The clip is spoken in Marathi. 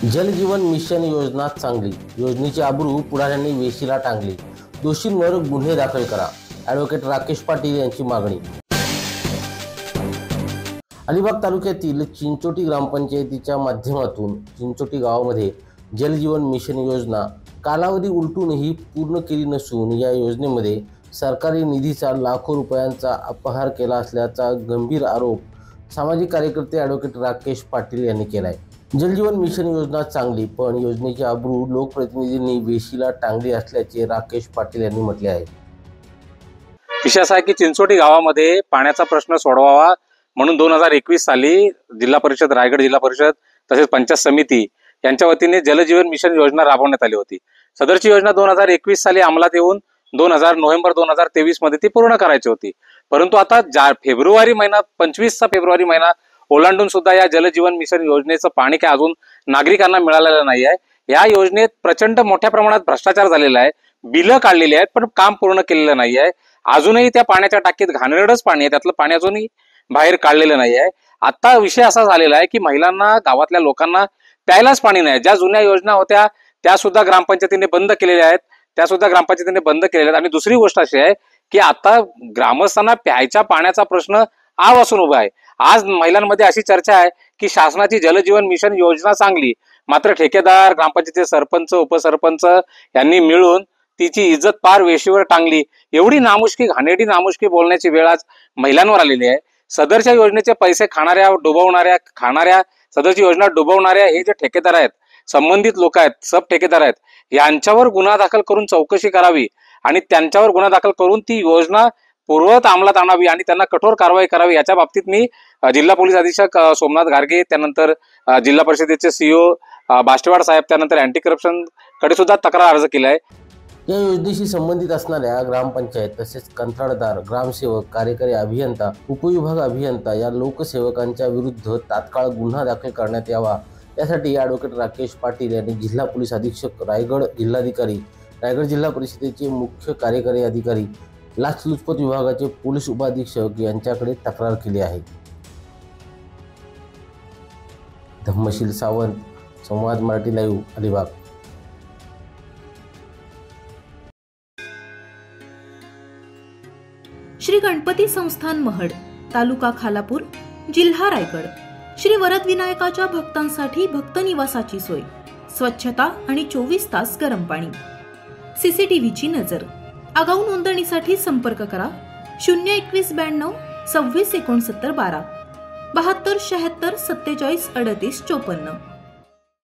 जलजीवन मिशन योजना चांगली, योजनेची अब्रू पुढाऱ्यांनी वेशीला टांगली, दोषींवर गुन्हे दाखल करा, ॲडव्होकेट राकेश पाटील यांची मागणी। अलिबाग तालुक्यातील चिंचोटी ग्रामपंचायतीच्या माध्यमातून चिंचोटी गावामध्ये जलजीवन मिशन योजना कालावधी उलटूनही पूर्ण केली नसून या योजनेमध्ये सरकारी निधीचा लाखो रुपयांचा अपहार केला असल्याचा गंभीर आरोप सामाजिक कार्यकर्ते ॲडव्होकेट राकेश पाटील यांनी केला आहे। जलजीवन मिशन योजना चांगली, पण योजनेची अब्रू लोकप्रतिनिधींनी वेशीला टांगली असल्याचे राकेश पाटील यांनी म्हटले आहे। विषय असा आहे की चिंचोटी गावामध्ये पाण्याचा प्रश्न सोडवावा म्हणून 2021 साली जिल्हा परिषद, रायगड जिल्हा परिषद तसेच पंचायत समिती यांच्या वतीने जलजीवन मिशन योजना राबवण्यात आली होती। सदरची योजना 2021 साली अंमलात येऊन नोव्हेंबर 2023 मध्ये ती पूर्ण करायची होती। परंतु आता फेब्रुवारी महिना 25 फेब्रुवारी महिना ओलांडून सुद्धा या जलजीवन मिशन योजनेचं पाणी काय अजून नागरिकांना मिळालेलं नाही आहे। या योजनेत प्रचंड मोठ्या प्रमाणात भ्रष्टाचार झालेला आहे, बिलं काढलेली आहेत पण काम पूर्ण केलेलं नाही आहे। अजूनही त्या पाण्याच्या टाकीत घाणेरडच पाणी आहे, त्यातलं पाणी अजूनही बाहेर काढलेलं नाही आहे। आता विषय असा झालेला आहे की महिलांना, गावातल्या लोकांना प्यायलाच पाणी नाही। ज्या जुन्या योजना होत्या त्या सुद्धा ग्रामपंचायतीने बंद केलेल्या आहेत, आणि दुसरी गोष्ट अशी आहे की आता ग्रामस्थांना प्यायच्या पाण्याचा प्रश्न आवासून उभा आहे। आज महिलांमध्ये अशी चर्चा आहे की शासनाची जलजीवन मिशन योजना चांगली, मात्र ठेकेदार, ग्रामपंचायतीचे सरपंच, उपसरपंच यांनी मिळून तिची इज्जत पार वेशीवर टांगली। एवढी नामुष्की, घाणेरडी नामुष्की बोलण्याची वेळ आज महिलांवर आलेली आहे। सदरच्या योजनेचे पैसे सदरची योजना डुबवणाऱ्या हे जे ठेकेदार आहेत, संबंधित लोक आहेत, सब ठेकेदार आहेत, यांच्यावर गुन्हा दाखल करून चौकशी करावी आणि त्यांच्यावर गुन्हा दाखल करून ती योजना पूर्ववत अंमलात आणावी आणि त्यांना कठोर कारवाई करावी। याच्या बाबतीत मी जिल्हा पोलीस अधीक्षक सोमनाथ गार्गे, त्यानंतर जिल्हा परिषदेचे सीओ बाष्टेवाड साहेब, त्यानंतर अँटी करप्शन कडे सुद्धा तक्रार अर्ज केला आहे। या योजनेशी संबंधित असणाऱ्या ग्रामपंचायत तसेच कंत्राटदार, ग्रामसेवक, कार्यकारी अभियंता, उपविभाग अभियंता या लोकसेवकांच्या विरुद्ध तात्काळ गुन्हा दाखल करण्यात यावा, यासाठी ॲडव्होकेट राकेश पाटील यांनी जिल्हा पोलीस अधीक्षक, रायगड जिल्हाधिकारी, रायगड जिल्हा परिषदेचे मुख्य कार्यकारी अधिकारी, लाचलुचपत विभागाचे पोलीस उपाधीक्षक यांच्याकडे तक्रार केली आहे। धम्मशील सावंत, संवाद मराठी लाईव्ह, अलिबाग। श्री गणपती संस्थान महड, तालुका खालापूर, जिल्हा रायगड। श्री वरद विनायकाच्या भक्तांसाठी भक्त निवासाची सोय, स्वच्छता आणि 24 तास गरम पाणी, सीसीटीव्हीची नजर। आगाऊ नोंदणीसाठी संपर्क करा 021 92 26 69 12 72 76 47 38 54।